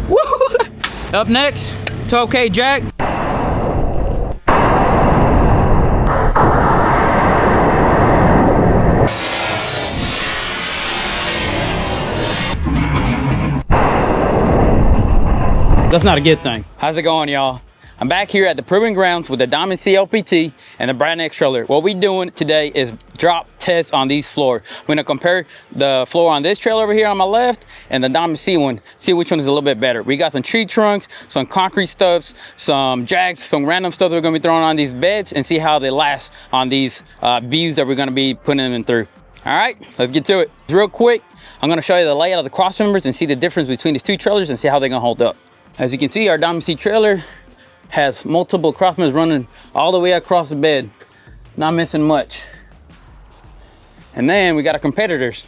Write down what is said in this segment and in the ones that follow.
Woo! Up next, 12K jack. That's not a good thing. How's it going, y'all? I'm back here at the Proving Grounds with the Diamond C LPT and the Brad X trailer. What we're doing today is drop tests on these floors. We're gonna compare the floor on this trailer over here on my left and the Diamond C one, see which one is a little bit better. We got some tree trunks, some concrete stuffs, some jacks, some random stuff that we're gonna be throwing on these beds and see how they last on these views that we're gonna be putting them through. All right, let's get to it. Real quick, I'm gonna show you the layout of the cross members and see the difference between these two trailers and see how they're gonna hold up. As you can see, our Diamond C trailer has multiple cross members running all the way across the bed, not missing much. And then we got our competitors.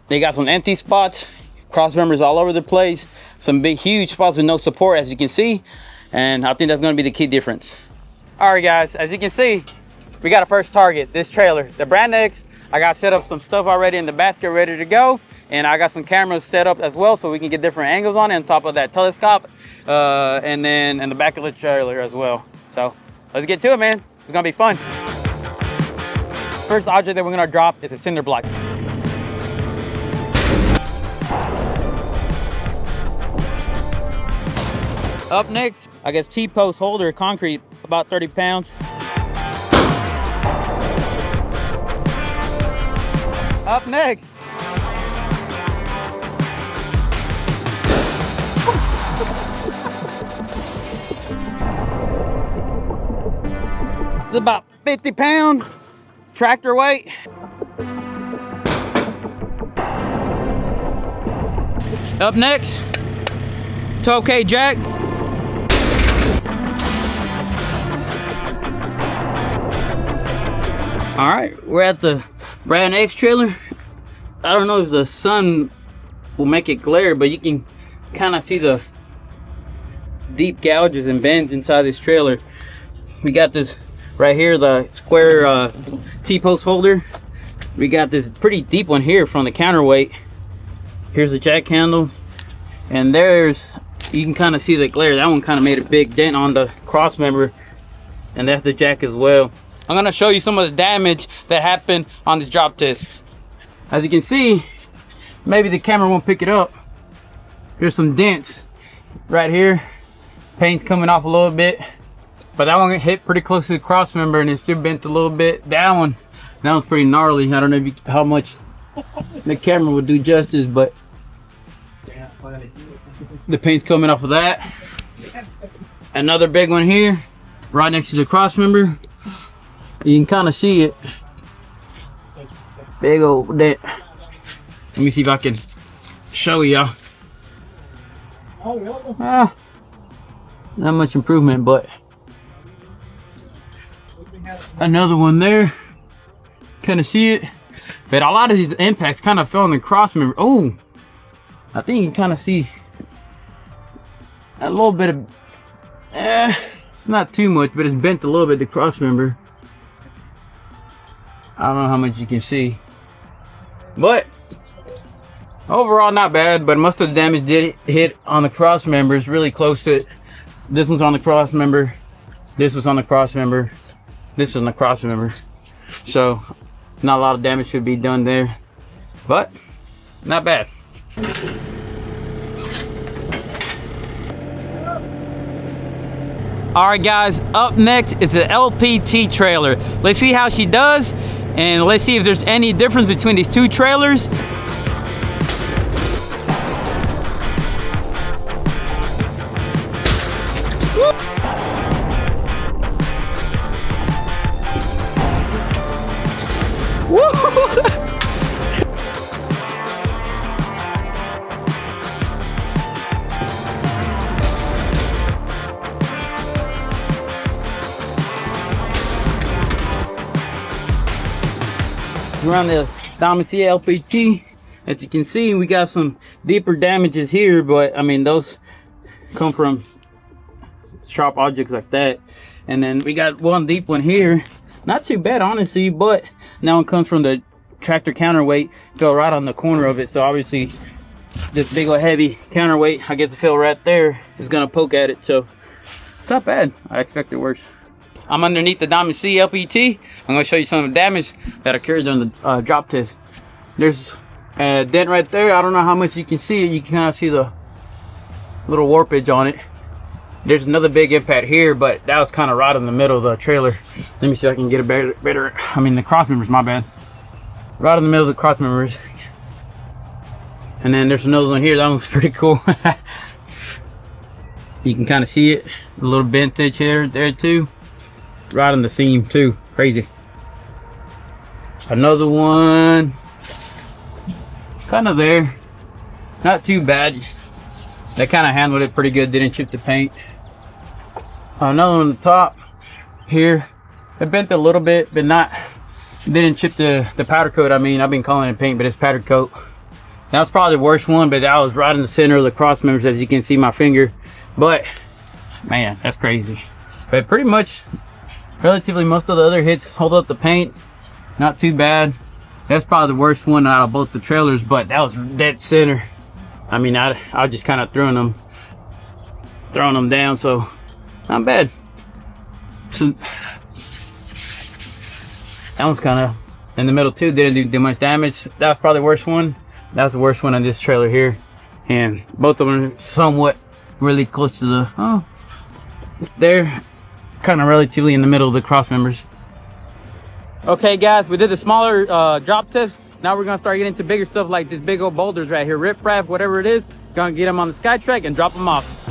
They got some empty spots, cross members all over the place, some big huge spots with no support, as you can see, and I think that's going to be the key difference. All right guys, as you can see, we got a first target, this trailer, the Brand X. I got set up some stuff already in the basket ready to go, and I got some cameras set up as well so we can get different angles on it on top of that telescope, and then in the back of the trailer as well. So let's get to it, man. It's gonna be fun. First object that we're gonna drop is a cinder block. Up next, I guess T-post holder concrete, about 30 pounds. Up next, it's about 50-pound tractor weight. Up next, 12K jack. All right, we're at the Brad X trailer. I don't know if the sun will make it glare, but you can kind of see the deep gouges and bends inside this trailer. We got this right here, the square T-post holder. We got this pretty deep one here from the counterweight. Here's the jack handle, and there's, you can kind of see the glare. That one kind of made a big dent on the cross member, and that's the jack as well. I'm gonna show you some of the damage that happened on this drop test. As you can see, maybe the camera won't pick it up. Here's some dents right here. Paint's coming off a little bit, but that one hit pretty close to the cross member and it's still bent a little bit. That one's pretty gnarly. I don't know if how much the camera would do justice, but the paint's coming off of that. Another big one here, right next to the cross member. You can kind of see it. Big old dent. Let me see if I can show y'all. Not much improvement, but another one there. Kind of see it. But a lot of these impacts kind of fell on the cross member. Oh, I think you can kind of see a little bit of, it's not too much, but it's bent a little bit, the cross member. I don't know how much you can see, but overall not bad. But most of the damage did hit on the cross members, really close to it. This one's on the cross member, this was on the cross member, this is on the cross member. So not a lot of damage should be done there, but not bad. All right guys, up next is the LPT trailer. Let's see how she does, and let's see if there's any difference between these two trailers. Around the Diamond C LPT, as you can see, we got some deeper damages here, but I mean those come from sharp objects like that. And then we got one deep one here, not too bad honestly, but that one comes from the tractor counterweight, fell right on the corner of it, so obviously this big old heavy counterweight, I get to feel right there, is gonna poke at it. So it's not bad. I expected worse. I'm underneath the Diamond C LPT. I'm gonna show you some of the damage that occurred during the drop test. There's a dent right there. I don't know how much you can see it. You can kind of see the little warpage on it. There's another big impact here, but that was kind of right in the middle of the trailer. Let me see if I can get a better, I mean the cross members, my bad. Right in the middle of the cross members. And then there's another one here. That one's pretty cool. You can kind of see it. A little bent edge here, there too. Right on the seam too. Crazy. Another one. Kind of there. Not too bad. They kind of handled it pretty good. Didn't chip the paint. Another one on the top here. It bent a little bit, but not. Didn't chip the powder coat. I mean, I've been calling it paint, but it's powder coat. That was probably the worst one, but that was right in the center of the cross members, as you can see my finger. But man, that's crazy. But pretty much, relatively most of the other hits hold up the paint. Not too bad. That's probably the worst one out of both the trailers, but that was dead center. I mean, I was just kind of throwing them down, so not bad. So that one's kind of in the middle too. Didn't do much damage. That was probably the worst one. That was the worst one on this trailer here, and both of them are somewhat really close to the they're kind of relatively in the middle of the cross members. Okay guys, we did a smaller drop test. Now we're gonna start getting into bigger stuff like this big old boulders right here, rip rap, whatever it is. Gonna get them on the SkyTrack and drop them off.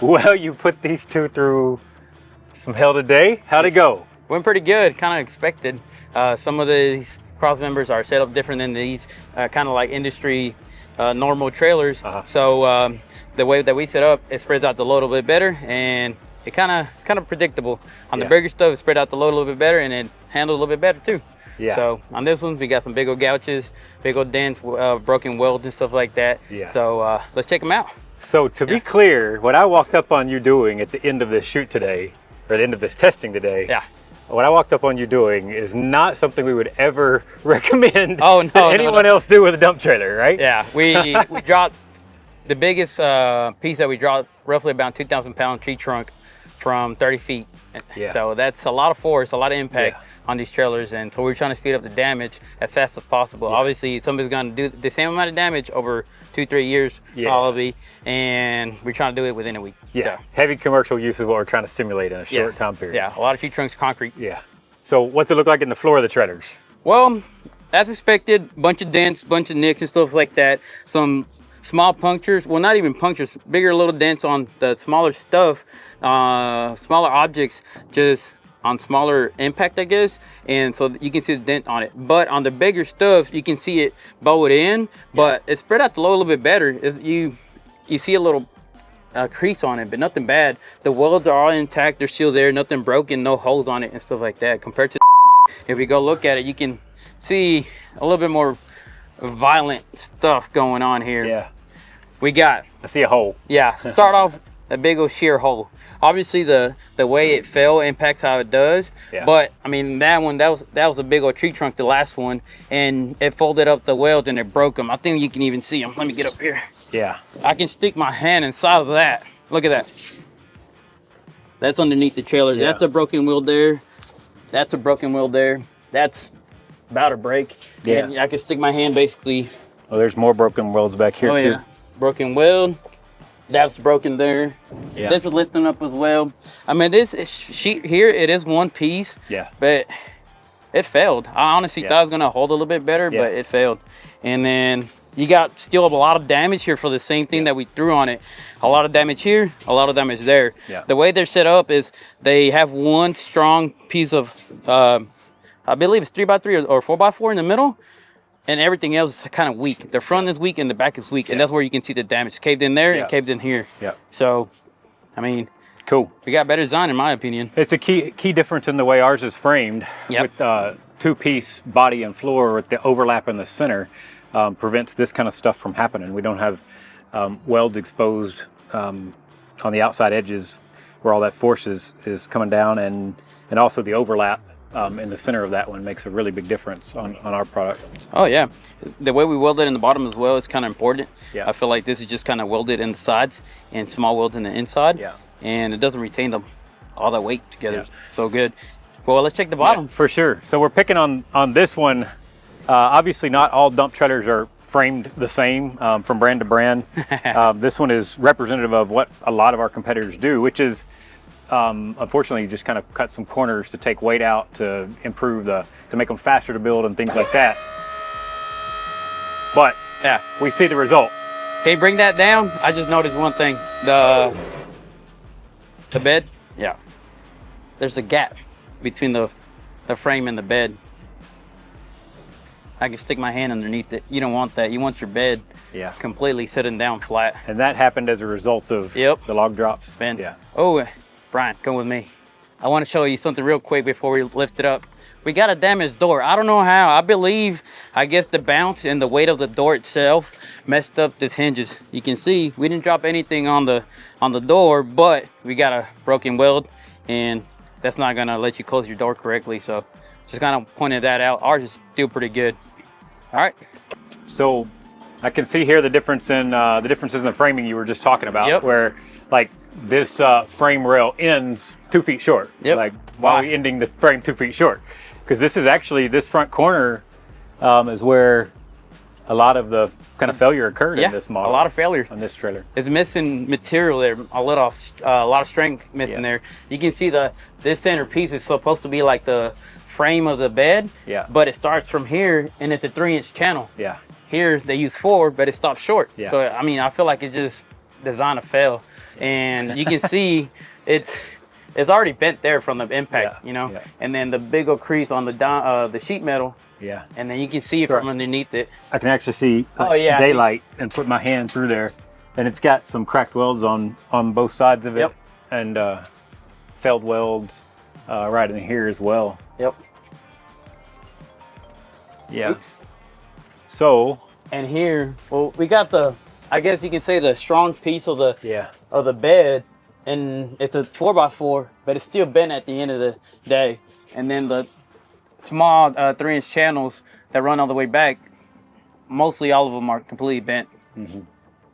Well, you put these two through some hell today. How'd it go? Went pretty good, kind of expected. Some of these cross members are set up different than these kind of like industry normal trailers. So the way that we set up, it spreads out the load a little bit better, and it's kind of predictable. On the bigger stuff, it spread out the load a little bit better, and it handled a little bit better too. Yeah. So on this one, we got some big old gouges, big old dents, broken welds and stuff like that. Yeah. So let's check them out. So to be clear, what I walked up on you doing at the end of this shoot today, or the end of this testing today, what I walked up on you doing is not something we would ever recommend anyone else do with a dump trailer, right? Yeah, we dropped the biggest piece that we dropped, roughly about 2,000 pound tree trunk from 30 feet. Yeah. So that's a lot of force, a lot of impact on these trailers, and so we're trying to speed up the damage as fast as possible. Obviously, somebody's going to do the same amount of damage over 2-3 years, probably, and we're trying to do it within a week. Yeah, so, heavy commercial use is what we're trying to simulate in a short time period. Yeah, a lot of tree trunks, concrete. Yeah. So what's it look like in the floor of the trailers? Well, as expected, bunch of dents, bunch of nicks and stuff like that. Some small punctures, well, not even punctures, bigger little dents on the smaller stuff, smaller objects, just on smaller impact, I guess, and so you can see the dent on it. But on the bigger stuff, you can see it bowed in, but it's spread out the load a little bit better. You see a little crease on it, but nothing bad. The welds are all intact, they're still there, nothing broken, no holes on it and stuff like that. Compared to if we go look at it, you can see a little bit more violent stuff going on here. Yeah. We got, I see a hole. yeah, start off a big old shear hole. Obviously the way it fell impacts how it does. Yeah. But I mean that was a big old tree trunk, the last one, and it folded up the welds and it broke them. I think you can even see them. Let me get up here. Yeah. I can stick my hand inside of that. Look at that. That's underneath the trailer. Yeah. That's a broken wheel there. That's a broken wheel there. That's about to break. Yeah. And I can stick my hand basically. Oh, there's more broken welds back here too. Yeah. Broken weld. That's broken there. Yeah. This is lifting up as well. I mean, this sheet here, it is one piece. Yeah. But it failed. I honestly thought it was gonna hold a little bit better, but it failed. And then you got still a lot of damage here for the same thing that we threw on it. A lot of damage here, a lot of damage there. Yeah. The way they're set up is they have one strong piece of, I believe it's 3x3 or 4x4 in the middle, and everything else is kind of weak. The front is weak and the back is weak, and that's where you can see the damage. Caved in there and caved in here. Yeah. So, I mean, cool. We got better design in my opinion. It's a key difference in the way ours is framed. With two-piece body and floor with the overlap in the center. Prevents this kind of stuff from happening. We don't have welds exposed on the outside edges where all that force is coming down, and also the overlap in the center of that one makes a really big difference on our product. Oh yeah, the way we weld it in the bottom as well is kind of important. Yeah. I feel like this is just kind of welded in the sides and small welds in the inside. Yeah. And it doesn't retain all that weight together. Yeah. So good. Well, let's check the bottom. Yeah, for sure. So we're picking on this one. Obviously not all dump trailers are framed the same from brand to brand. This one is representative of what a lot of our competitors do, which is unfortunately just kind of cut some corners to take weight out, to improve to make them faster to build and things like that. But yeah, we see the result. Okay, bring that down. I just noticed one thing. The bed, yeah. There's a gap between the frame and the bed. I can stick my hand underneath it. You don't want that. You want your bed completely sitting down flat. And that happened as a result of the log drops. Ben. Yeah. Oh, Brian, come with me. I want to show you something real quick before we lift it up. We got a damaged door. I don't know how. I guess the bounce and the weight of the door itself messed up this hinges. You can see we didn't drop anything on the door, but we got a broken weld, and that's not gonna let you close your door correctly. So just kind of pointed that out. Ours is still pretty good. All right. So I can see here the differences in the framing you were just talking about, where like this frame rail ends 2 feet short. Like why are we ending the frame 2 feet short? Because this is actually, this front corner is where a lot of the kind of failure occurred in this model. A lot of failure on this trailer. It's missing material there, a lot of strength missing there. You can see this center piece is supposed to be like the frame of the bed, but it starts from here and it's a 3-inch channel. Here they use 4, but it stops short. So I mean, I feel like it's just designed to fail, and you can see it's already bent there from the impact, you know. And then the big old crease on the sheet metal. And then you can see it from underneath it. I can actually see daylight and put my hand through there, and it's got some cracked welds on both sides of it, and failed welds right in here as well. Oops. So, and here, well, we got I guess you can say the strong piece of the bed, and it's a 4x4, but it's still bent at the end of the day. And then the small 3-inch channels that run all the way back, mostly all of them are completely bent.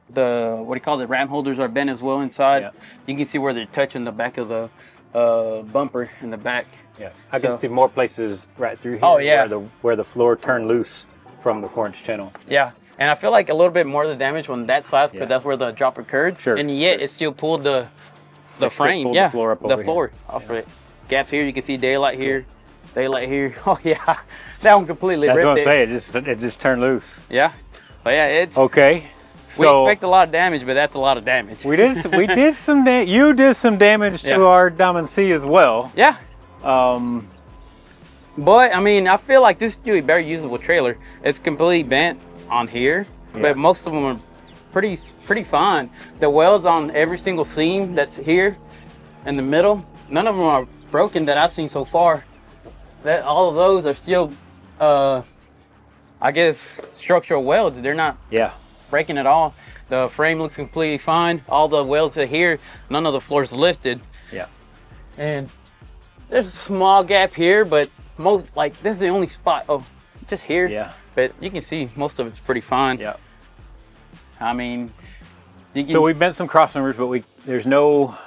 The ram holders are bent as well inside. You can see where they're touching the back of the bumper in the back. I can see more places right through here where the floor turned loose from the 4-inch channel. And I feel like a little bit more of the damage on that side, because that's where the drop occurred. And yet it still pulled the frame. The floor up over here. Off of it. Gaps here, you can see daylight here, daylight here. Oh yeah, that one completely ripped it. That's what I'm saying, it just turned loose. But it's... Okay. We expect a lot of damage, but that's a lot of damage. You did some damage to our Diamond C as well. But I mean, I feel like this is still a very usable trailer. It's completely bent on here, but most of them are pretty fine. The welds on every single seam that's here in the middle, none of them are broken that I've seen so far. All of those are still, I guess, structural welds. They're not breaking at all. The frame looks completely fine. All the welds are here. None of the floors lifted. Yeah. And there's a small gap here, but most, like, this is the only spot of just here. Yeah. But you can see most of it's pretty fine. Yeah. I mean, so we bent some cross members, but there's no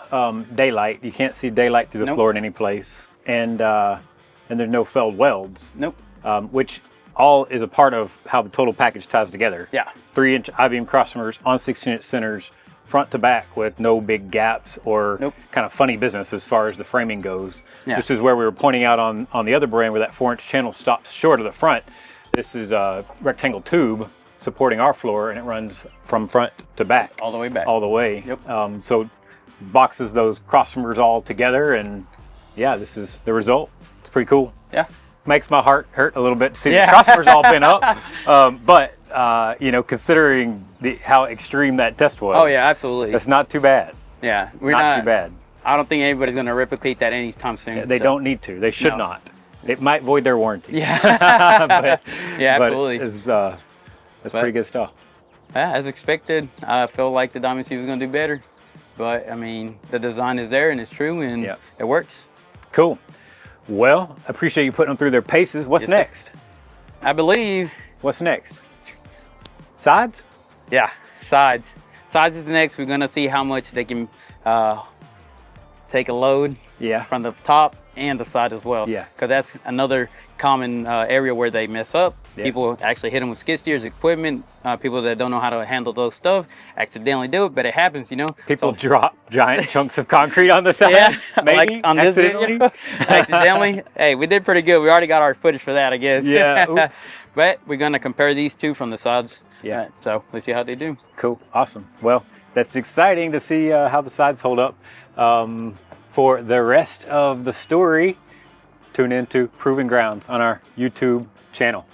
daylight. You can't see daylight through the floor in any place, and there's no felled welds. Nope. Which all is a part of how the total package ties together. Yeah. 3-inch I-beam cross members on 16-inch centers, front to back, with no big gaps or kind of funny business as far as the framing goes. Yeah. This is where we were pointing out on the other brand where that 4-inch channel stops short of the front. This is a rectangle tube supporting our floor, and it runs from front to back. All the way back. All the way. Yep. So boxes those cross members all together, and yeah, this is the result. It's pretty cool. Yeah. Makes my heart hurt a little bit to see the cross members all bent up. But you know, considering how extreme that test was. Oh yeah, absolutely. It's not too bad. Yeah. Not too bad. I don't think anybody's going to replicate that anytime soon. Yeah, they don't need to. They should not. It might void their warranty. Yeah. but, yeah, absolutely. But it's pretty good stuff. Yeah, as expected. I feel like the Diamond C was going to do better. But, I mean, the design is there and it's true and it works. Cool. Well, I appreciate you putting them through their paces. What's next? I believe. What's next? Sides? Yeah, sides. Sides is next. We're going to see how much they can take a load from the top and the side as well. Yeah. Because that's another common area where they mess up. Yeah. People actually hit them with skid steers, equipment. People that don't know how to handle those stuff accidentally do it, but it happens, you know. People drop giant chunks of concrete on the sides, maybe, like on this video. Accidentally. Hey, we did pretty good. We already got our footage for that, I guess. Yeah, oops. But we're going to compare these two from the sides. Yeah. So let's see how they do. Cool. Awesome. Well, that's exciting to see how the sides hold up. For the rest of the story, tune into Proving Grounds on our YouTube channel.